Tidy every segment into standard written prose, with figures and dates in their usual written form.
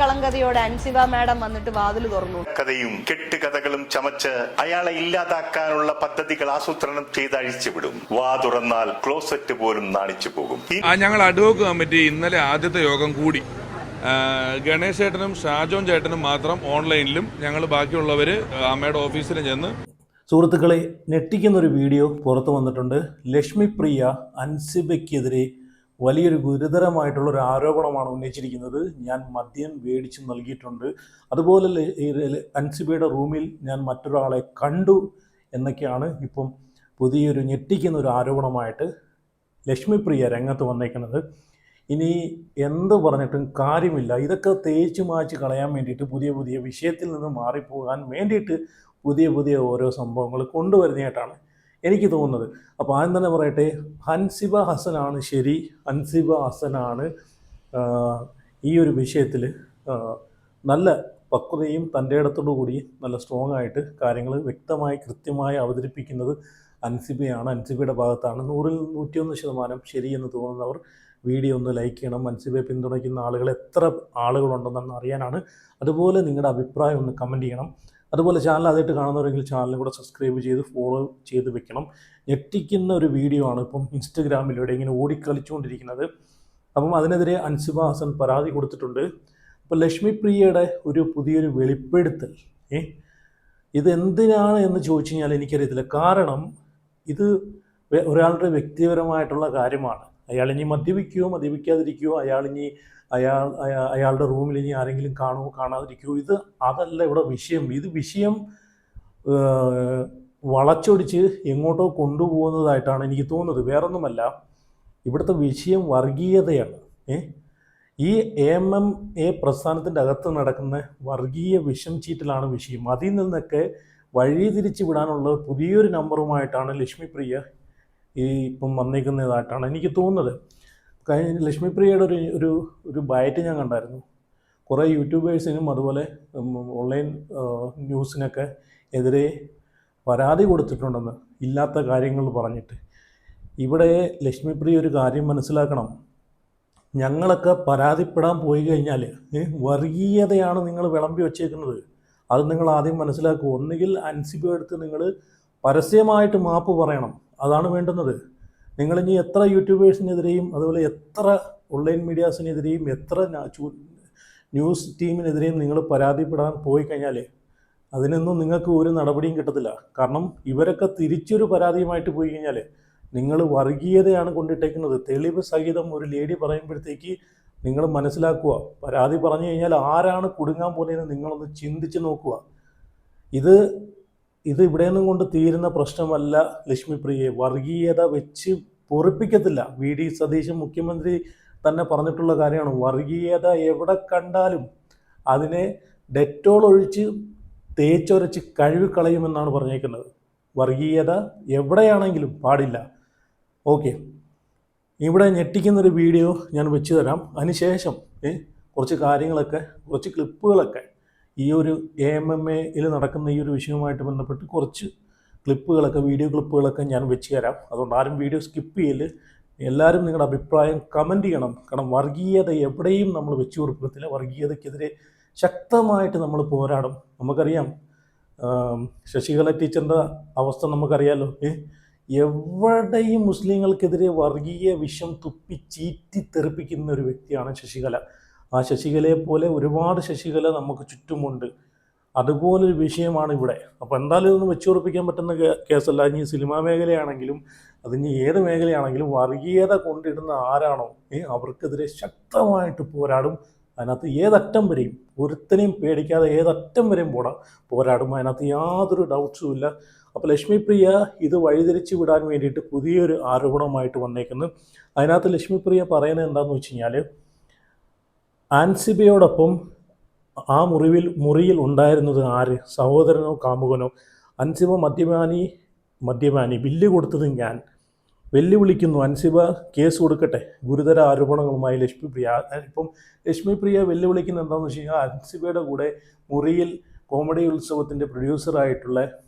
കളങ്കതയോടെ Ansiba madam വന്നിട്ട് വാതിൽ തുറന്നു. കഥയും കെട്ടുകഥകളും ചമച്ച് അയാളെ ഇല്ലാതാക്കാനുള്ള പദ്ധതികൾ ആസൂത്രണം ചെയ്ത് അഴിച്ചുവിടും. വാ തുറന്നാൽ ക്ലോസറ്റ് പോലും നാണിച്ചു പോകും. ഞങ്ങൾ അഡ്വോക്ക് കമ്മിറ്റി ഇന്നലെ ആദ്യത്തെ യോഗം കൂടി. ഗണേശ് ചേട്ടനും ഷാജോൻ ചേട്ടനും മാത്രം ഓൺലൈനിലും ഞങ്ങൾ ബാക്കിയുള്ളവർ അമ്മയുടെ ഓഫീസിൽ ചെന്ന്. സുഹൃത്തുക്കളെ, ഞെട്ടിക്കുന്നൊരു വീഡിയോ പുറത്തു വന്നിട്ടുണ്ട്. ലക്ഷ്മി പ്രിയ അൻസിബയ്ക്കെതിരെ വലിയൊരു ഗുരുതരമായിട്ടുള്ളൊരു ആരോപണമാണ് ഉന്നയിച്ചിരിക്കുന്നത്. ഞാൻ മദ്യം മേടിച്ചു നൽകിയിട്ടുണ്ട്, അതുപോലെ അൻസിബയുടെ റൂമിൽ ഞാൻ മറ്റൊരാളെ കണ്ടു എന്നൊക്കെയാണ് ഇപ്പം പുതിയൊരു ഞെട്ടിക്കുന്ന ഒരു ആരോപണമായിട്ട് ലക്ഷ്മി പ്രിയ രംഗത്ത് വന്നേക്കുന്നത്. ഇനി എന്ത് പറഞ്ഞിട്ടും കാര്യമില്ല. ഇതൊക്കെ തേച്ച് മാച്ച് കളയാൻ വേണ്ടിയിട്ട് പുതിയ പുതിയ വിഷയത്തിൽ നിന്ന് മാറിപ്പോകാൻ വേണ്ടിയിട്ട് പുതിയ ഓരോ സംഭവങ്ങൾ കൊണ്ടുവരുന്നതായിട്ടാണ് എനിക്ക് തോന്നുന്നത്. അപ്പോൾ ആദ്യം തന്നെ പറയട്ടെ, അൻസിബ ഹസനാണ് ശരി. അൻസിബ ഹസനാണ് ഈ ഒരു വിഷയത്തിൽ നല്ല പക്വതയും തൻ്റെ ഇടത്തോടു കൂടി നല്ല സ്ട്രോങ് ആയിട്ട് കാര്യങ്ങൾ വ്യക്തമായി കൃത്യമായി അവതരിപ്പിക്കുന്നത് അൻസിബയാണ്. അൻസിബയുടെ ഭാഗത്താണ് 100-101% ശരിയെന്ന് തോന്നുന്നവർ വീഡിയോ ഒന്ന് ലൈക്ക് ചെയ്യണം. അൻസിബയെ പിന്തുണയ്ക്കുന്ന ആളുകൾ എത്ര ആളുകളുണ്ടെന്ന് അറിയാനാണ്. അതുപോലെ നിങ്ങളുടെ അഭിപ്രായം ഒന്ന് കമൻറ്റ് ചെയ്യണം. അതുപോലെ ചാനൽ ആദ്യമായിട്ട് കാണുന്നവരെങ്കിൽ ചാനലും കൂടെ സബ്സ്ക്രൈബ് ചെയ്ത് ഫോളോ ചെയ്ത് വെക്കണം. ഞെട്ടിക്കുന്ന ഒരു വീഡിയോ ആണ് ഇപ്പം ഇൻസ്റ്റഗ്രാമിലൂടെ ഇങ്ങനെ ഓടിക്കളിച്ചുകൊണ്ടിരിക്കുന്നത്. അപ്പം അതിനെതിരെ അൻസിബ ഹസൻ പരാതി കൊടുത്തിട്ടുണ്ട്. അപ്പോൾ ലക്ഷ്മി പ്രിയയുടെ ഒരു പുതിയൊരു വെളിപ്പെടുത്തൽ ഇതെന്തിനാണ് എന്ന് ചോദിച്ചു കഴിഞ്ഞാൽ എനിക്കറിയത്തില്ല. കാരണം ഇത് ഒരാളുടെ വ്യക്തിപരമായിട്ടുള്ള കാര്യമാണ്. അയാൾ ഇനി മദ്യപിക്കുകയോ മദ്യപിക്കാതിരിക്കുകയോ, അയാളുടെ റൂമിൽ ഇനി ആരെങ്കിലും കാണുമോ കാണാതിരിക്കുമോ, അതല്ല ഇവിടെ വിഷയം. ഇത് വിഷയം വളച്ചൊടിച്ച് എങ്ങോട്ടോ കൊണ്ടുപോകുന്നതായിട്ടാണ് എനിക്ക് തോന്നുന്നത്. വേറൊന്നുമല്ല, ഇവിടുത്തെ വിഷയം വർഗീയതയാണ്. ഈ AMMA പ്രസ്ഥാനത്തിൻ്റെ അകത്ത് നടക്കുന്ന വർഗീയ വിഷം ചീറ്റലാണ് വിഷയം. അതിൽ നിന്നൊക്കെ വഴിതിരിച്ച് വിടാനുള്ള പുതിയൊരു നമ്പറുമായിട്ടാണ് ലക്ഷ്മി പ്രിയ ഇപ്പം വന്നേക്കുന്നതായിട്ടാണ് എനിക്ക് തോന്നുന്നത്. ലക്ഷ്മി പ്രിയയുടെ ഒരു ബയറ്റ് ഞാൻ കണ്ടായിരുന്നു. കുറേ യൂട്യൂബേഴ്സിനും അതുപോലെ ഓൺലൈൻ ന്യൂസിനൊക്കെ എതിരെ പരാതി കൊടുത്തിട്ടുണ്ടെന്ന്, ഇല്ലാത്ത കാര്യങ്ങൾ പറഞ്ഞിട്ട്. ഇവിടെ ലക്ഷ്മി പ്രിയ ഒരു കാര്യം മനസ്സിലാക്കണം. ഞങ്ങളൊക്കെ പരാതിപ്പെടാൻ പോയി കഴിഞ്ഞാൽ വർഗീയതയാണ് നിങ്ങൾ വിളമ്പി വച്ചേക്കുന്നത്. അത് നിങ്ങൾ ആദ്യം മനസ്സിലാക്കുക. ഒന്നുകിൽ അൻസിബ എടുത്ത് നിങ്ങൾ പരസ്യമായിട്ട് മാപ്പ് പറയണം, അതാണ് വേണ്ടുന്നത്. നിങ്ങളിനി എത്ര യൂട്യൂബേഴ്സിനെതിരെയും അതുപോലെ എത്ര ഓൺലൈൻ മീഡിയാസിനെതിരെയും എത്ര ന്യൂസ് ടീമിനെതിരെയും നിങ്ങൾ പരാതിപ്പെടാൻ പോയി കഴിഞ്ഞാൽ അതിനൊന്നും നിങ്ങൾക്ക് ഒരു നടപടിയും കിട്ടത്തില്ല. കാരണം ഇവരൊക്കെ തിരിച്ചൊരു പരാതിയുമായിട്ട് പോയി കഴിഞ്ഞാൽ നിങ്ങൾ വർഗീയതയാണ് കൊണ്ടിട്ടേക്കുന്നത്. തെളിവ് സഹിതം ഒരു ലേഡി പറയുമ്പോഴത്തേക്ക് നിങ്ങൾ മനസ്സിലാക്കുക, പരാതി പറഞ്ഞു കഴിഞ്ഞാൽ ആരാണ് കുടുങ്ങാൻ പോകുന്നതെന്ന് നിങ്ങളൊന്ന് ചിന്തിച്ച് നോക്കുക. ഇത് ഇവിടെയൊന്നും കൊണ്ട് തീരുന്ന പ്രശ്നമല്ല. ലക്ഷ്മി പ്രിയയെ വർഗീയത വെച്ച് പൊറിപ്പിക്കത്തില്ല. VD സതീശൻ മുഖ്യമന്ത്രി തന്നെ പറഞ്ഞിട്ടുള്ള കാര്യമാണ്. വർഗീയത എവിടെ കണ്ടാലും അതിനെ ഡെറ്റോൾ ഒഴിച്ച് തേച്ചൊരച്ച് കഴുകിക്കളയുമെന്നാണ് പറഞ്ഞേക്കുന്നത്. വർഗീയത എവിടെയാണെങ്കിലും പാടില്ല. ഓക്കെ, ഇവിടെ ഞെട്ടിക്കുന്നൊരു വീഡിയോ ഞാൻ വെച്ച് തരാം. അതിനുശേഷം കുറച്ച് കാര്യങ്ങളൊക്കെ, കുറച്ച് ക്ലിപ്പുകളൊക്കെ ഈ ഒരു AMMAയിൽ നടക്കുന്ന ഈ ഒരു വിഷയവുമായിട്ട് ബന്ധപ്പെട്ട് കുറച്ച് ക്ലിപ്പുകളൊക്കെ, വീഡിയോ ക്ലിപ്പുകളൊക്കെ ഞാൻ വെച്ച് തരാം. അതുകൊണ്ട് ആരും വീഡിയോ സ്കിപ്പ് ചെയ്യല്. എല്ലാവരും നിങ്ങളുടെ അഭിപ്രായം കമൻറ്റ് ചെയ്യണം. കാരണം വർഗീയത എവിടെയും നമ്മൾ വെച്ച് കൊടുക്കത്തില്ല. വർഗീയതയ്ക്കെതിരെ ശക്തമായിട്ട് നമ്മൾ പോരാടും. നമുക്കറിയാം ശശികല ടീച്ചറിൻ്റെ അവസ്ഥ നമുക്കറിയാമല്ലോ. എവിടെയും മുസ്ലിങ്ങൾക്കെതിരെ വർഗീയ വിഷം തുപ്പി ചീറ്റി തെറിപ്പിക്കുന്ന ഒരു വ്യക്തിയാണ് ശശികല. ആ ശശികലയെ പോലെ ഒരുപാട് ശശികല നമുക്ക് ചുറ്റുമുണ്ട്. അതുപോലൊരു വിഷയമാണ് ഇവിടെ. അപ്പോൾ എന്തായാലും ഇതൊന്നും വെച്ചുറപ്പിക്കാൻ പറ്റുന്ന കേസല്ല. ഇനി സിനിമാ മേഖലയാണെങ്കിലും അതിന് ഏത് മേഖലയാണെങ്കിലും വർഗീയത കൊണ്ടിടുന്ന ആരാണോ അവർക്കെതിരെ ശക്തമായിട്ട് പോരാടും. അതിനകത്ത് ഏതറ്റം വരെയും, ഒരുത്തനെയും പേടിക്കാതെ ഏതറ്റം വരെയും പോരാടും. അതിനകത്ത് യാതൊരു ഡൗട്ട്സും ഇല്ല. അപ്പോൾ ലക്ഷ്മി പ്രിയ ഇത് വഴിതിരിച്ച് വിടാൻ വേണ്ടിയിട്ട് പുതിയൊരു ആരോപണമായിട്ട് വന്നേക്കുന്നു. അതിനകത്ത് ലക്ഷ്മി പ്രിയ പറയുന്നത് എന്താണെന്ന് വെച്ച് കഴിഞ്ഞാൽ, ആൻസിബയോടൊപ്പം ആ മുറിയിൽ ഉണ്ടായിരുന്നത് ആര്? സഹോദരനോ കാമുകനോ? അൻസിബ മദ്യപാനി ബില്ല് കൊടുത്തത് ഞാൻ. വെല്ലുവിളിക്കുന്നു, അൻസിബ കേസ് കൊടുക്കട്ടെ, ഗുരുതര ആരോപണങ്ങളുമായി ലക്ഷ്മി പ്രിയ. ഇപ്പം ലക്ഷ്മി പ്രിയ വെല്ലുവിളിക്കുന്നത് എന്താണെന്ന് വെച്ച് കഴിഞ്ഞാൽ, അൻസിബയുടെ കൂടെ മുറിയിൽ കോമഡി ഉത്സവത്തിൻ്റെ പ്രൊഡ്യൂസറായിട്ടുള്ള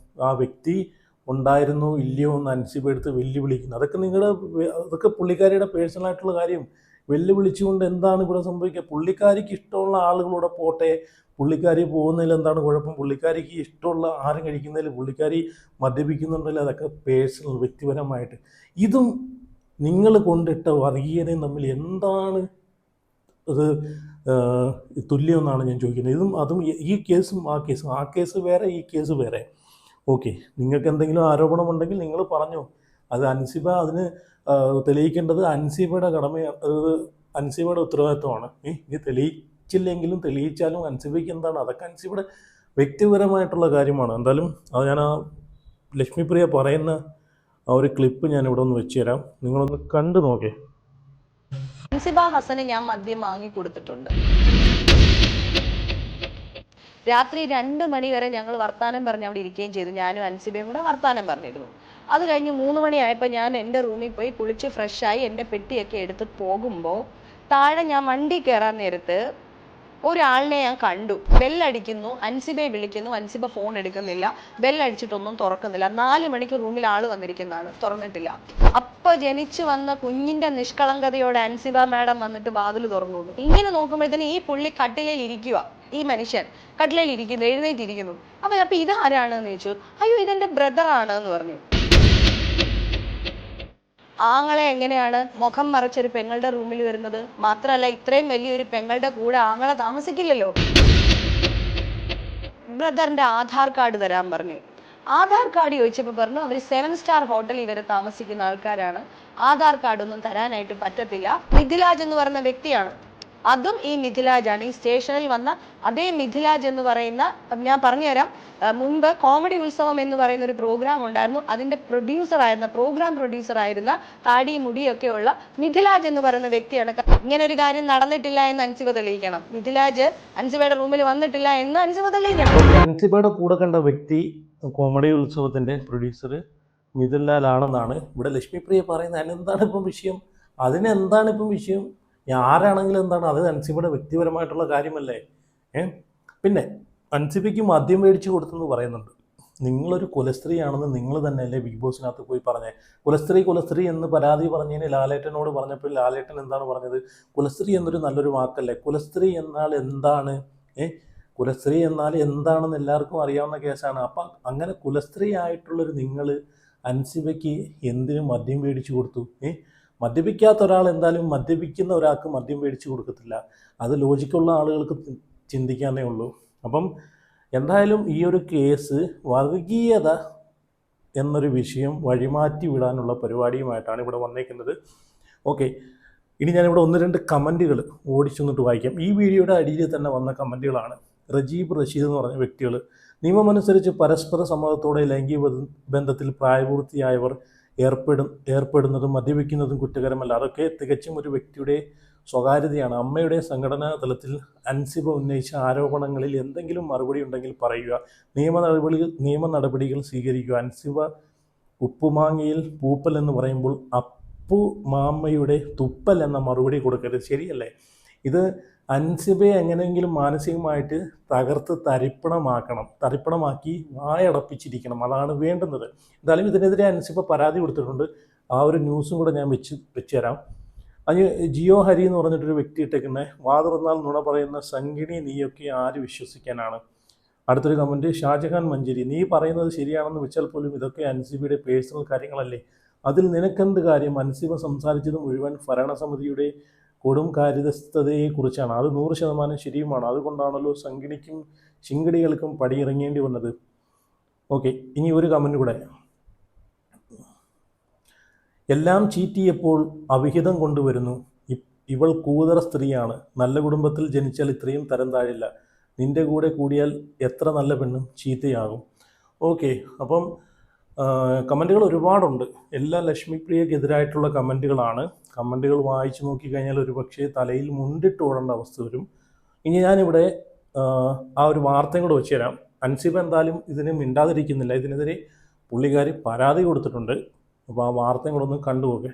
ആ വ്യക്തി ഉണ്ടായിരുന്നോ ഇല്ലയോ എന്ന് അൻസിബ എടുത്ത് വെല്ലുവിളിക്കുന്നു. അതൊക്കെ പുള്ളിക്കാരിയുടെ പേഴ്സണലായിട്ടുള്ള കാര്യം. വെല്ലുവിളിച്ചുകൊണ്ട് എന്താണ് ഇവിടെ സംഭവിക്കുക? പുള്ളിക്കാരിക്ക് ഇഷ്ടമുള്ള ആളുകളൂടെ പോട്ടെ, പുള്ളിക്കാരി പോകുന്നതിൽ എന്താണ് കുഴപ്പം? പുള്ളിക്കാരിക്ക് ഇഷ്ടമുള്ള ആഹാരം കഴിക്കുന്നതിൽ, പുള്ളിക്കാരി മദ്യപിക്കുന്നുണ്ടെങ്കിൽ അതൊക്കെ പേഴ്സണൽ, വ്യക്തിപരമായിട്ട്. ഇതും നിങ്ങൾ കൊണ്ടിട്ട വർഗീയതയും തമ്മിൽ എന്താണ് അത് തുല്യമെന്നാണ് ഞാൻ ചോദിക്കുന്നത്. അതും ഈ കേസും ആ കേസ് വേറെ, ഈ കേസ് വേറെ. ഓക്കെ, നിങ്ങൾക്ക് എന്തെങ്കിലും ആരോപണമുണ്ടെങ്കിൽ നിങ്ങൾ പറഞ്ഞോ. അത് അൻസിബ അതിന് തെളിയിക്കേണ്ടത് അൻസിബയുടെ കടമയാണ്, അത് അൻസിബയുടെ ഉത്തരവാദിത്വമാണ്. ഇനി തെളിയിച്ചില്ലെങ്കിലും തെളിയിച്ചാലും അൻസിബയ്ക്ക് എന്താണ്? അതൊക്കെ അൻസിബയുടെ വ്യക്തിപരമായിട്ടുള്ള കാര്യമാണ്. എന്തായാലും അത് ഞാൻ ആ ലക്ഷ്മിപ്രിയ പറയുന്ന ആ ഒരു ക്ലിപ്പ് ഞാൻ ഇവിടെ ഒന്ന് വെച്ച് തരാം, നിങ്ങളൊന്ന് കണ്ടു നോക്കേ. അൻസിബ ഹസന് ഞാൻ മദ്യം വാങ്ങി കൊടുത്തിട്ടുണ്ട്. രാത്രി 2 മണി വരെ ഞങ്ങൾ വർത്താനം പറഞ്ഞ് അവിടെ ഇരിക്കുകയും ചെയ്തു. ഞാനും അൻസിബയും കൂടെ വർത്താനം പറഞ്ഞിരുന്നു. അത് കഴിഞ്ഞ് 3 മണിയായപ്പോൾ ഞാൻ എൻ്റെ റൂമിൽ പോയി കുളിച്ച് ഫ്രഷായി എൻ്റെ പെട്ടിയൊക്കെ എടുത്ത് പോകുമ്പോൾ താഴെ ഞാൻ വണ്ടി കയറാൻ നേരത്ത് ഒരാളിനെ ഞാൻ കണ്ടു. ബെല്ലടിക്കുന്നു, അൻസിബയെ വിളിക്കുന്നു, അൻസിബ ഫോൺ എടുക്കുന്നില്ല, ബെല്ലടിച്ചിട്ടൊന്നും തുറക്കുന്നില്ല. 4 മണിക്ക് റൂമിൽ ആള് വന്നിരിക്കുന്നതാണ്, തുറന്നിട്ടില്ല. അപ്പൊ ജനിച്ചു വന്ന കുഞ്ഞിന്റെ നിഷ്കളങ്കതയോടെ അൻസിബ മാഡം വന്നിട്ട് വാതിൽ തുറന്നു. ഇങ്ങനെ നോക്കുമ്പോഴത്തേന് ഈ പുള്ളി കട്ടിലയിൽ ഇരിക്കുക, ഈ മനുഷ്യൻ കട്ടിലയിൽ ഇരിക്കുന്നു, എഴുന്നേറ്റിരിക്കുന്നു. അപ്പൊ ഇതാരാണെന്ന് ചോദിച്ചു. അയ്യോ, ഇതെന്റെ ബ്രദർ ആണ് എന്ന് പറഞ്ഞു. ആങ്ങളെ എങ്ങനെയാണ് മുഖം മറച്ചൊരു പെങ്ങളുടെ റൂമിൽ വരുന്നത്? മാത്രമല്ല, ഇത്രയും വലിയൊരു പെങ്ങളുടെ കൂടെ ആങ്ങളെ താമസിക്കില്ലല്ലോ. ബ്രദറിന്റെ ആധാർ കാർഡ് തരാൻ പറഞ്ഞു. ആധാർ കാർഡ് ചോദിച്ചപ്പോൾ പറഞ്ഞു അവർ 7 സ്റ്റാർ ഹോട്ടലിൽ ഇവരെ താമസിക്കുന്ന ആൾക്കാരാണ്, ആധാർ കാർഡ് ഒന്നും തരാനായിട്ട് പറ്റത്തില്ല. മിഥിലാജ് എന്ന് പറയുന്ന വ്യക്തിയാണ്, അതും ഈ മിഥിലാജാണ്. ഈ സ്റ്റേഷനിൽ വന്ന അതേ മിഥിലാജ് എന്ന് പറയുന്ന, ഞാൻ പറഞ്ഞുതരാം, മുൻപ് കോമഡി ഉത്സവം എന്ന് പറയുന്ന ഒരു പ്രോഗ്രാം ഉണ്ടായിരുന്നു. അതിന്റെ പ്രോഗ്രാം പ്രൊഡ്യൂസർ ആയിരുന്ന താടി മുടിയൊക്കെ ഉള്ള മിഥിലാജ് എന്ന് പറയുന്ന വ്യക്തിയാണ്. ഇങ്ങനെ ഒരു കാര്യം നടന്നിട്ടില്ല എന്ന് അൻസിബ തെളിയിക്കണം. മിഥിലാജ് അൻസിബയുടെ റൂമിൽ വന്നിട്ടില്ല എന്ന് അൻസിബ തെളിയിക്കണം. അൻസിബയുടെ കൂടെ കണ്ട വ്യക്തി കോമഡി ഉത്സവത്തിന്റെ പ്രൊഡ്യൂസർ മിഥുൻലാൽ ആണെന്നാണ് ഇവിടെ ലക്ഷ്മിപ്രിയ പറയുന്നത്. അതിനെന്താണ് ഇപ്പം വിഷയം? അതിനെന്താണ് ഇപ്പം വിഷയം? ആരാണെങ്കിലും എന്താണ്? അത് അൻസിബയുടെ വ്യക്തിപരമായിട്ടുള്ള കാര്യമല്ലേ? പിന്നെ അൻസിബയ്ക്ക് മദ്യം മേടിച്ചു കൊടുത്തെന്ന് പറയുന്നുണ്ട്. നിങ്ങളൊരു കുലസ്ത്രീയാണെന്ന് നിങ്ങൾ തന്നെയല്ലേ ബിഗ് ബോസിനകത്ത് പോയി പറഞ്ഞേ? കുലസ്ത്രീ എന്ന് പരാതി പറഞ്ഞതിന് ലാലേട്ടനോട് പറഞ്ഞപ്പോൾ ലാലേട്ടൻ എന്താണ് പറഞ്ഞത്? കുലസ്ത്രീ എന്നൊരു നല്ലൊരു വാക്കല്ലേ? കുലസ്ത്രീ എന്നാൽ എന്താണ്? കുലസ്ത്രീ എന്നാൽ എന്താണെന്ന് എല്ലാവർക്കും അറിയാവുന്ന കേസാണ്. അപ്പം അങ്ങനെ കുലസ്ത്രീ ആയിട്ടുള്ളൊരു നിങ്ങൾ അൻസിബയ്ക്ക് എന്തിനും മദ്യം മേടിച്ചു കൊടുത്തു? മദ്യപിക്കാത്ത ഒരാൾ എന്തായാലും മദ്യപിക്കുന്ന ഒരാൾക്ക് മദ്യം മേടിച്ചു കൊടുക്കത്തില്ല. അത് ലോജിക്കുള്ള ആളുകൾക്ക് ചിന്തിക്കാനേ ഉള്ളൂ. അപ്പം എന്തായാലും ഈ ഒരു കേസ് വർഗീയത എന്നൊരു വിഷയം വഴിമാറ്റി വിടാനുള്ള പരിപാടിയുമായിട്ടാണ് ഇവിടെ വന്നേക്കുന്നത്. ഓക്കെ, ഇനി ഞാനിവിടെ 1-2 കമൻറ്റുകൾ ഓടിച്ചൊന്നിട്ട് വായിക്കാം. ഈ വീഡിയോയുടെ അടിയിൽ തന്നെ വന്ന കമൻറ്റുകളാണ്. റജീബ് റഷീദ് എന്ന് പറഞ്ഞ വ്യക്തികൾ, നിയമമനുസരിച്ച് പരസ്പര സമ്മതത്തോടെ ലൈംഗിക ബന്ധത്തിൽ പ്രായപൂർത്തിയായവർ ഏർപ്പെടുന്നതും മദ്യപിക്കുന്നതും കുറ്റകരമല്ല. അതൊക്കെ തികച്ചും ഒരു വ്യക്തിയുടെ സ്വകാര്യതയാണ്. അമ്മയുടെ സംഘടനാ തലത്തിൽ അൻസിബ ഉന്നയിച്ച ആരോപണങ്ങളിൽ എന്തെങ്കിലും മറുപടി ഉണ്ടെങ്കിൽ പറയുക, നിയമ നടപടികൾ സ്വീകരിക്കുക. അൻസിബ ഉപ്പുമാങ്ങയിൽ പൂപ്പൽ എന്ന് പറയുമ്പോൾ അപ്പു മാമ്മയുടെ തുപ്പൽ എന്ന മറുപടി കൊടുക്കരുത്. ശരിയല്ലേ? ഇത് അൻസിബയെ എങ്ങനെയെങ്കിലും മാനസികമായിട്ട് തകർത്ത് തരിപ്പണമാക്കി വായടപ്പിച്ചിരിക്കണം. അതാണ് വേണ്ടുന്നത്. എന്തായാലും ഇതിനെതിരെ അൻസിബ പരാതി കൊടുത്തിട്ടുണ്ട്. ആ ഒരു ന്യൂസും കൂടെ ഞാൻ വെച്ച് തരാം. അത് ജിയോ ഹരി എന്ന് പറഞ്ഞിട്ടൊരു വ്യക്തി ഇട്ടേക്കുന്നത്, വാതുറന്നാൽ നുണ പറയുന്ന സംഗിണി നീയൊക്കെ ആര് വിശ്വസിക്കാനാണ്. അടുത്തൊരു കമൻറ്റ്, ഷാജഹാൻ മഞ്ചേരി, നീ പറയുന്നത് ശരിയാണെന്ന് വെച്ചാൽ പോലും ഇതൊക്കെ അൻസിബയുടെ പേഴ്സണൽ കാര്യങ്ങളല്ലേ, അതിൽ നിനക്കെന്ത് കാര്യം? അൻസിബ സംസാരിച്ചത് മുഴുവൻ ഭരണസമിതിയുടെ കൊടും കാര്യസ്ഥതയെക്കുറിച്ചാണ്. അത് 100% ശരിയുമാണ്. അതുകൊണ്ടാണല്ലോ സംഗിണിക്കും ശിങ്കിടികൾക്കും പടിയിറങ്ങേണ്ടി വന്നത്. ഓക്കെ, ഇനി ഒരു കമൻറ്റ് കൂടെ. എല്ലാം ചീറ്റിയപ്പോൾ അവിഹിതം കൊണ്ടുവരുന്നു. ഇവൾ കൂതറ സ്ത്രീയാണ്. നല്ല കുടുംബത്തിൽ ജനിച്ചാൽ ഇത്രയും തരം താഴില്ല. നിന്റെ കൂടെ കൂടിയാൽ എത്ര നല്ല പെണ്ണും ചീത്തയാകും. ഓക്കെ, അപ്പം കമൻറ്റുകൾ ഒരുപാടുണ്ട്. എല്ലാം ലക്ഷ്മിപ്രിയക്കെതിരായിട്ടുള്ള കമൻറ്റുകളാണ്. കമൻറ്റുകൾ വായിച്ചു നോക്കിക്കഴിഞ്ഞാൽ ഒരുപക്ഷെ തലയിൽ മുണ്ടിട്ട് ഓടേണ്ട അവസ്ഥ വരും. ഇനി ഞാനിവിടെ ആ ഒരു വാർത്തയും കൂടെ വെച്ച് തരാം. അൻസിബ എന്തായാലും ഇതിന് മിണ്ടാതിരിക്കുന്നില്ല. ഇതിനെതിരെ പുള്ളിക്കാരി പരാതി കൊടുത്തിട്ടുണ്ട്. അപ്പോൾ ആ വാർത്തയും കൂടെ ഒന്ന് കണ്ടുപോകെ.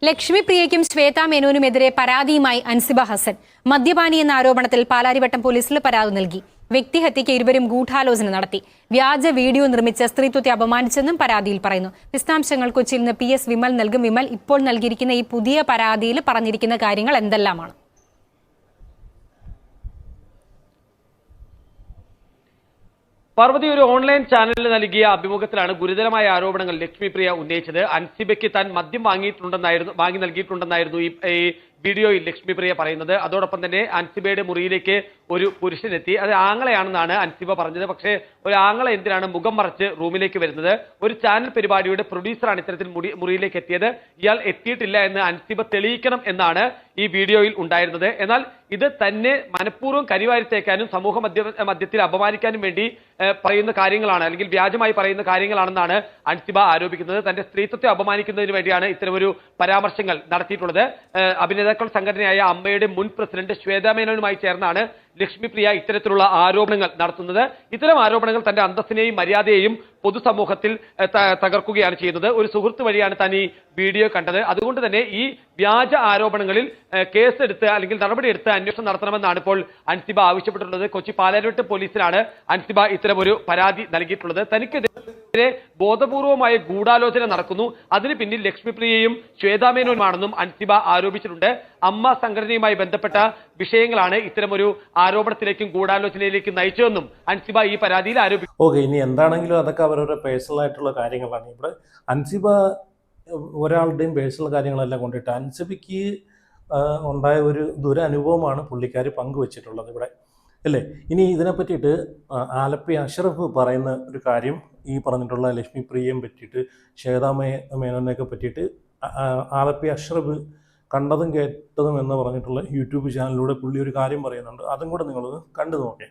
ലക്ഷ്മിപ്രിയയ്ക്കും ശ്വേതാ മേനോനുമെതിരെ പരാതിയുമായി അൻസിബ ഹസൻ. മദ്യപാനി എന്ന ആരോപണത്തിൽ പാലാരിവട്ടം പോലീസിൽ പരാതി നൽകി. വ്യക്തിഹത്യയ്ക്ക് ഇരുവരും ഗൂഢാലോചന നടത്തി. വ്യാജ വീഡിയോ നിർമ്മിച്ച് സ്ത്രീത്വത്തെ അപമാനിച്ചെന്നും പരാതിയിൽ പറയുന്നു. വിശദാംശങ്ങൾ കൊച്ചിയിൽ നിന്ന് PS വിമൽ നൽകും. വിമൽ, ഇപ്പോൾ നൽകിയിരിക്കുന്ന ഈ പുതിയ പരാതിയിൽ പറഞ്ഞിരിക്കുന്ന കാര്യങ്ങൾ എന്തെല്ലാമാണ്? പാർവതി, ഒരു ഓൺലൈൻ ചാനലിന് നൽകിയ അഭിമുഖത്തിലാണ് ഗുരുതരമായ ആരോപണങ്ങൾ ലക്ഷ്മിപ്രിയ ഉന്നയിച്ചത്. അൻസിബയ്ക്ക് താൻ മദ്യം വാങ്ങി നൽകിയിട്ടുണ്ടെന്നായിരുന്നു ഈ വീഡിയോയിൽ ലക്ഷ്മിപ്രിയ പറയുന്നത്. അതോടൊപ്പം തന്നെ അൻസിബയുടെ മുറിയിലേക്ക് ഒരു പുരുഷനെത്തി. അത് ആങ്ങളെയാണെന്നാണ് അൻസിബ പറഞ്ഞത്. പക്ഷേ ഒരു ആങ്ങളെ എന്തിനാണ് മുഖം മറച്ച് റൂമിലേക്ക് വരുന്നത്? ഒരു ചാനൽ പരിപാടിയുടെ പ്രൊഡ്യൂസറാണ് ഇത്തരത്തിൽ മുറിയിലേക്ക് എത്തിയത്. ഇയാൾ എത്തിയിട്ടില്ല എന്ന് അൻസിബ തെളിയിക്കണം എന്നാണ് ഈ വീഡിയോയിൽ ഉണ്ടായിരുന്നത്. എന്നാൽ ഇത് തന്നെ മനഃപൂർവ്വം കരിവാരിത്തേക്കാനും സമൂഹ മധ്യത്തിൽ അപമാനിക്കാനും വേണ്ടി പറയുന്ന കാര്യങ്ങളാണ്, അല്ലെങ്കിൽ വ്യാജമായി പറയുന്ന കാര്യങ്ങളാണെന്നാണ് അൻസിബ ആരോപിക്കുന്നത്. തന്റെ സ്ത്രീത്വത്തെ അപമാനിക്കുന്നതിന് വേണ്ടിയാണ് ഇത്തരമൊരു പരാമർശങ്ങൾ നടത്തിയിട്ടുള്ളത്. അഭിനേതാക്കൾ സംഘടനയായ അമ്മയുടെ മുൻ പ്രസിഡന്റ് ശ്വേതാ മേനോനുമായി ചേർന്നാണ് ലക്ഷ്മിപ്രിയ ഇത്തരത്തിലുള്ള ആരോപണങ്ങൾ നടത്തുന്നത്. ഇത്തരം ആരോപണങ്ങൾ തന്റെ അന്തസ്സിനെയും മര്യാദയെയും പൊതുസമൂഹത്തിൽ തകർക്കുകയാണ് ചെയ്യുന്നത്. ഒരു സുഹൃത്ത് വഴിയാണ് താൻ ഈ വീഡിയോ കണ്ടത്. അതുകൊണ്ട് തന്നെ ഈ വ്യാജ ആരോപണങ്ങളിൽ കേസെടുത്ത് അല്ലെങ്കിൽ നടപടിയെടുത്ത് അന്വേഷണം നടത്തണമെന്നാണ് ഇപ്പോൾ അൻസിബ ആവശ്യപ്പെട്ടിട്ടുള്ളത്. കൊച്ചി പാലാരിവട്ടം പോലീസിലാണ് അൻസിബ ഇത്തരമൊരു പരാതി നൽകിയിട്ടുള്ളത്. തനിക്കെതിരെ ബോധപൂർവമായ ഗൂഢാലോചന നടക്കുന്നു, അതിന് പിന്നിൽ ലക്ഷ്മിപ്രിയയും ശ്വേതാമേനോനുമാണെന്നും അൻസിബ ആരോപിച്ചിട്ടുണ്ട്. അമ്മ സംഘടനയുമായി ബന്ധപ്പെട്ട വിഷയങ്ങളാണ് ഇത്തരമൊരു ആരോപണത്തിലേക്കും ഗൂഢാലോചനയിലേക്കും നയിച്ചതെന്നും അൻസിബ ഈ പരാതിയിൽ ആരോപിച്ചു. ഓക്കെ, ഇനി എന്താണെങ്കിലും അതൊക്കെ അവരുടെ പേഴ്സണൽ ആയിട്ടുള്ള കാര്യങ്ങളാണ്. ഇവിടെ അൻസിബ ഒരാളുടെയും പേഴ്സണൽ കാര്യങ്ങളെല്ലാം കൊണ്ടിട്ട് അൻസിബയ്ക്ക് ഉണ്ടായ ഒരു ദുരനുഭവമാണ് പുള്ളിക്കാർ പങ്കുവച്ചിട്ടുള്ളത് ഇവിടെ, അല്ലേ? ഇനി ഇതിനെ പറ്റിയിട്ട് ആലപ്പി അഷ്റഫ് പറയുന്ന ഒരു കാര്യം, ഈ പറഞ്ഞിട്ടുള്ള ലക്ഷ്മിപ്രിയയെ പറ്റിയിട്ട് ശ്വേതാ മേനോനെയൊക്കെ പറ്റിയിട്ട് ആലപ്പി അഷ്റഫ് കണ്ടതും കേട്ടതും എന്ന് പറഞ്ഞിട്ടുള്ള യൂട്യൂബ് ചാനലിലൂടെ പുള്ളി ഒരു കാര്യം പറയുന്നുണ്ട്. അതും കൂടെ നിങ്ങളൊന്ന് കണ്ടു നോക്കേ.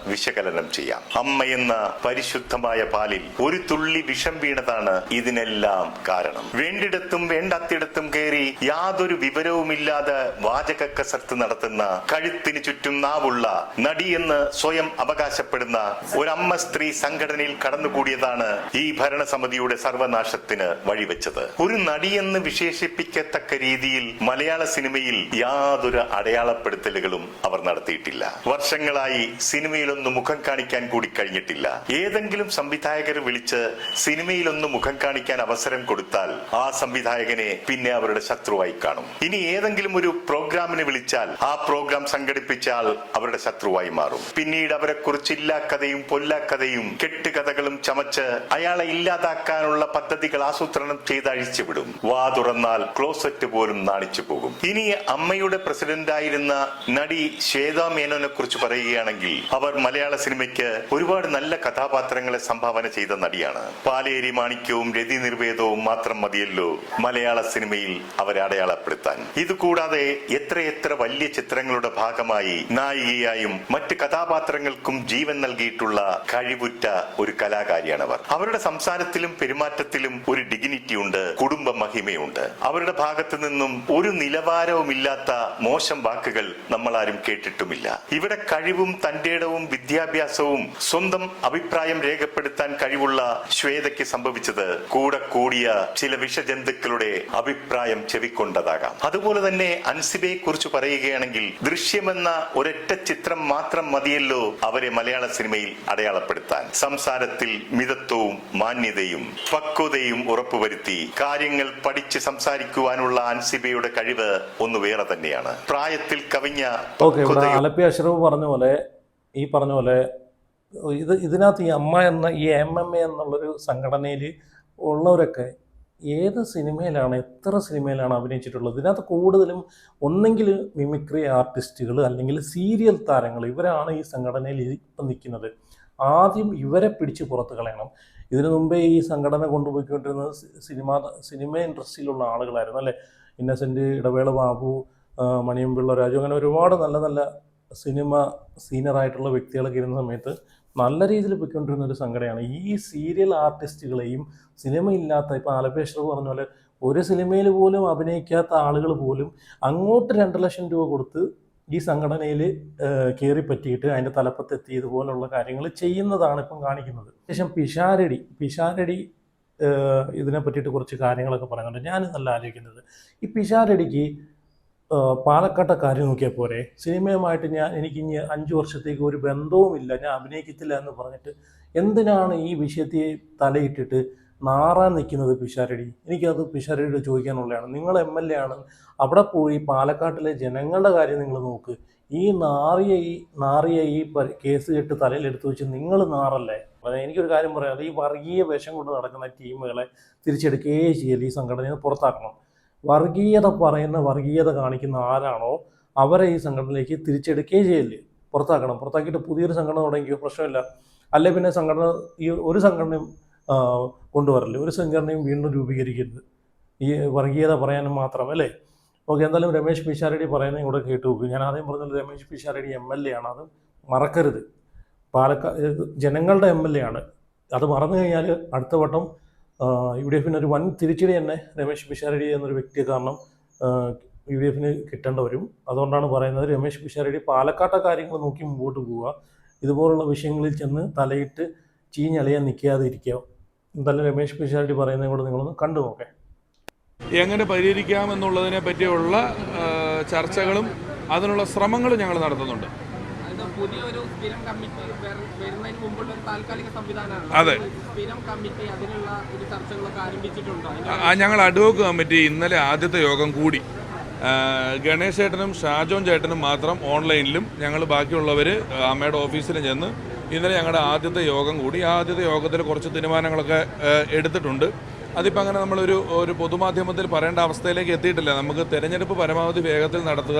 വിശകലനം ചെയ്യാം. അമ്മയെന്ന പരിശുദ്ധമായ പാലിൽ ഒരു തുള്ളി വിഷം വീണതാണ് ഇതിനെല്ലാം കാരണം. വേണ്ടിടത്തും വേണ്ടാത്തിടത്തും കയറി യാതൊരു വിവരവുമില്ലാതെ വാചക കസർത്ത് നടത്തുന്ന, കഴുത്തിന് ചുറ്റും നാവുള്ള നടിയെന്ന് സ്വയം അവകാശപ്പെടുന്ന ഒരമ്മ സ്ത്രീ സംഘടനയിൽ കടന്നുകൂടിയതാണ് ഈ ഭരണസമിതിയുടെ സർവനാശത്തിന് വഴിവെച്ചത്. ഒരു നടിയെന്ന് വിശേഷിപ്പിക്കത്തക്ക രീതിയിൽ മലയാള സിനിമയിൽ യാതൊരു അടയാളപ്പെടുത്തലുകളും അവർ നടത്തിയിട്ടില്ല. വർഷങ്ങളായി സിനിമയിലൊന്നും മുഖം കാണിക്കാൻ കൂടി കഴിഞ്ഞിട്ടില്ല. ഏതെങ്കിലും സംവിധായകർ വിളിച്ച് സിനിമയിലൊന്നും മുഖം കാണിക്കാൻ അവസരം കൊടുത്താൽ ആ സംവിധായകനെ പിന്നെ അവരുടെ ശത്രുവായി കാണും. ഇനി ഏതെങ്കിലും ഒരു പ്രോഗ്രാമിന് വിളിച്ചാൽ ആ പ്രോഗ്രാം സംഘടിപ്പിച്ച ആൾ അവരുടെ ശത്രുവായി മാറും. പിന്നീട് അവരെ കുറിച്ചില്ലാ കഥയും പൊല്ലാക്കഥയും കെട്ടുകഥകളും ചമച്ച് അയാളെ ഇല്ലാതാക്കാനുള്ള പദ്ധതികൾ ആസൂത്രണം ചെയ്ത് അഴിച്ചുവിടും. വാ തുറന്നാൽ ക്ലോസറ്റ് പോലും നാണിച്ചു പോകും. ഇനി അമ്മയുടെ പ്രസിഡന്റായിരുന്ന നടി ശ്വേതാ മേനോനെ കുറിച്ച് പറയുകയാണെങ്കിൽ അവർ മലയാള സിനിമയ്ക്ക് ഒരുപാട് നല്ല കഥാപാത്രങ്ങളെ സംഭാവന ചെയ്ത നടിയാണ്. പാലേരി മാണിക്യവും രതി നിർവേദവും മാത്രം മതിയല്ലോ മലയാള സിനിമയിൽ അവരെ അടയാളപ്പെടുത്താൻ. ഇതുകൂടാതെ എത്രയെത്ര വലിയ ചിത്രങ്ങളുടെ ഭാഗമായി നായികയായും മറ്റ് കഥാപാത്രങ്ങൾക്കും ജീവൻ നൽകിയിട്ടുള്ള കഴിവുറ്റ ഒരു കലാകാരിയാണ് അവർ. അവരുടെ സംസാരത്തിലും പെരുമാറ്റത്തിലും ഒരു ഡിഗ്നിറ്റി ഉണ്ട്, കുടുംബ മഹിമയുണ്ട്. അവരുടെ ഭാഗത്തു നിന്നും ഒരു നിലവാരവുമില്ലാത്ത മോശം വാക്കുകൾ നമ്മൾ ആരും കേട്ടിട്ടുമില്ല. ഇവിടെ കഴിവും തന്റെ വിദ്യാഭ്യാസവും സ്വന്തം അഭിപ്രായം രേഖപ്പെടുത്താൻ കഴിവുള്ള ശ്വേതയ്ക്ക് സംഭവിച്ചത് കൂടെ കൂടിയ ചില വിഷജന്തുക്കളുടെ അഭിപ്രായം ചെവിക്കൊണ്ടതാകാം. അതുപോലെ തന്നെ അൻസിബയെ കുറിച്ച് പറയുകയാണെങ്കിൽ ദൃശ്യമെന്ന ഒരൊറ്റ ചിത്രം മാത്രം മതിയല്ലോ അവരെ മലയാള സിനിമയിൽ അടയാളപ്പെടുത്താൻ. സംസാരത്തിൽ മിതത്വവും മാന്യതയും പക്വതയും ഉറപ്പുവരുത്തി കാര്യങ്ങൾ പഠിച്ച് സംസാരിക്കുവാനുള്ള അൻസിബയുടെ കഴിവ് ഒന്ന് വേറെ തന്നെയാണ്. പ്രായത്തിൽ കവിഞ്ഞ ആലപ്പി അഷ്റഫ് പറഞ്ഞ പോലെ, ഈ പറഞ്ഞ പോലെ ഇതിനകത്ത് ഈ അമ്മ എന്ന ഈ MMA എന്നുള്ളൊരു സംഘടനയിൽ ഉള്ളവരൊക്കെ ഏത് സിനിമയിലാണ്, എത്ര സിനിമയിലാണ് അഭിനയിച്ചിട്ടുള്ളത്? ഇതിനകത്ത് കൂടുതലും ഒന്നെങ്കിൽ മിമിക്രി ആർട്ടിസ്റ്റുകൾ അല്ലെങ്കിൽ സീരിയൽ താരങ്ങൾ, ഇവരാണ് ഈ സംഘടനയിൽ ഇപ്പം നിൽക്കുന്നത്. ആദ്യം ഇവരെ പിടിച്ച് പുറത്ത് കളയണം. ഇതിനു മുമ്പേ ഈ സംഘടന കൊണ്ടുപോയിക്കൊണ്ടിരുന്നത് സിനിമ ഇൻഡസ്ട്രിയിലുള്ള ആളുകളായിരുന്നു, അല്ലേ? ഇന്നസെൻ്റ്, ഇടവേള ബാബു, മണിയമ്പിള്ള രാജു, അങ്ങനെ ഒരുപാട് നല്ല നല്ല സിനിമ സീനിയറായിട്ടുള്ള വ്യക്തികളൊക്കെ ഇരുന്ന സമയത്ത് നല്ല രീതിയിൽ പോയിക്കൊണ്ടിരുന്ന ഒരു സംഘടനയാണ്. ഈ സീരിയൽ ആർട്ടിസ്റ്റുകളെയും സിനിമയില്ലാത്ത, ഇപ്പോൾ ആലപ്പി അഷ്റഫ് പറഞ്ഞ പോലെ ഒരു സിനിമയിൽ പോലും അഭിനയിക്കാത്ത ആളുകൾ പോലും അങ്ങോട്ട് 2 ലക്ഷം രൂപ കൊടുത്ത് ഈ സംഘടനയിൽ കയറി പറ്റിയിട്ട് അതിൻ്റെ തലപ്പത്തെത്തി ഇതുപോലുള്ള കാര്യങ്ങൾ ചെയ്യുന്നതാണ് ഇപ്പം കാണിക്കുന്നത്. ശേഷം പിഷാരടി ഇതിനെ പറ്റിയിട്ട് കുറച്ച് കാര്യങ്ങളൊക്കെ പറയുന്നുണ്ട്. ഞാൻ നല്ല ആലോചിക്കുന്നത്, ഈ പിഷാരടിക്ക് പാലക്കാട്ടെ കാര്യം നോക്കിയാൽ പോരെ. സിനിമയുമായിട്ട് എനിക്ക് ഇനി 5 വർഷത്തേക്ക് ഒരു ബന്ധവുമില്ല, ഞാൻ അഭിനയിക്കത്തില്ല എന്ന് പറഞ്ഞിട്ട് എന്തിനാണ് ഈ വിഷയത്തെ തലയിട്ടിട്ട് നാറാൻ നിൽക്കുന്നത് പിഷാരടി? എനിക്കത് പിഷാരടിയോട് ചോദിക്കാനുള്ളതാണ്. നിങ്ങൾ MLA ആണ്, അവിടെ പോയി പാലക്കാട്ടിലെ ജനങ്ങളുടെ കാര്യം നിങ്ങൾ നോക്ക്. ഈ നാറിയ ഈ കേസ് കെട്ട് തലയിലെടുത്ത് വെച്ച് നിങ്ങൾ നാറല്ലേ? എനിക്കൊരു കാര്യം പറയാം, ഈ വർഗീയ വേഷം കൊണ്ട് നടക്കുന്ന ടീമുകളെ തിരിച്ചെടുക്കുകയേ ചെയ്യല്ല, ഈ സംഘടനയിൽ നിന്ന് പുറത്താക്കണം. വർഗീയത കാണിക്കുന്ന ആരാണോ അവരെ ഈ സംഘടനയിലേക്ക് തിരിച്ചെടുക്കുകയേ ചെയ്യല്ലേ, പുറത്താക്കണം. പുറത്താക്കിയിട്ട് പുതിയൊരു സംഘടന തുടങ്ങിയോ, പ്രശ്നമില്ല. അല്ലെ പിന്നെ ഈ ഒരു സംഘടനയും കൊണ്ടുവരല്ലേ, ഒരു സംഘടനയും വീണ്ടും രൂപീകരിക്കരുത് ഈ വർഗീയത പറയാനും മാത്രം, അല്ലേ? ഓക്കെ, എന്തായാലും രമേശ് പിഷാരടി പറയുന്നത് കൂടെ കേട്ടു നോക്കും. ഞാൻ ആദ്യം പറഞ്ഞത് രമേശ് പിഷാരടി MLA ആണ്, അത് മറക്കരുത്. ജനങ്ങളുടെ MLA ആണ്. അത് മറന്നു കഴിഞ്ഞാൽ അടുത്ത വട്ടം UDF ഒരു വൻ തിരിച്ചടി തന്നെ രമേശ് പിഷാരടി എന്നൊരു വ്യക്തിയെ കാരണം UDF കിട്ടേണ്ടി വരും. അതുകൊണ്ടാണ് പറയുന്നത്, രമേശ് പിഷാരടി പാലക്കാട്ടെ കാര്യങ്ങൾ നോക്കി മുമ്പോട്ട് പോവുക. ഇതുപോലുള്ള വിഷയങ്ങളിൽ ചെന്ന് തലയിട്ട് ചീഞ്ഞളിയാൻ നിൽക്കാതെ ഇരിക്കുക. എന്തായാലും രമേശ് പിഷാരടി പറയുന്നത് കൂടെ നിങ്ങളൊന്ന് കണ്ടു നോക്കേ. എങ്ങനെ പരിഹരിക്കാമെന്നുള്ളതിനെ പറ്റിയുള്ള ചർച്ചകളും അതിനുള്ള ശ്രമങ്ങളും ഞങ്ങൾ നടത്തുന്നുണ്ട്. പുതിയൊരു സ്ഥിരം കമ്മിറ്റി വരുന്നതിന് മുമ്പുള്ള ഒരു താൽക്കാലിക സംവിധാനമാണ്. അതെ, സ്ഥിരം കമ്മിറ്റി അതിനുള്ള ഒരു ചർച്ചകളൊക്കെ ആരംഭിച്ചിട്ടുണ്ടോ? ഞങ്ങൾ അഡ്വോക്ക് കമ്മിറ്റി ഇന്നലെ ആദ്യത്തെ യോഗം കൂടി. ഗണേശ് ചേട്ടനും ഷാജോൻ ചേട്ടനും മാത്രം ഓൺലൈനിലും ഞങ്ങൾ ബാക്കിയുള്ളവർ അമ്മയുടെ ഓഫീസിൽ ചെന്ന് ഇന്നലെ ഞങ്ങളുടെ ആദ്യത്തെ യോഗം കൂടി. ആദ്യത്തെ യോഗത്തിൽ കുറച്ച് തീരുമാനങ്ങളൊക്കെ എടുത്തിട്ടുണ്ട്. അതിപ്പോൾ അങ്ങനെ നമ്മളൊരു പൊതുമാധ്യമത്തിൽ പറയേണ്ട അവസ്ഥയിലേക്ക് എത്തിയിട്ടില്ല. നമുക്ക് തെരഞ്ഞെടുപ്പ് പരമാവധി വേഗത്തിൽ നടത്തുക,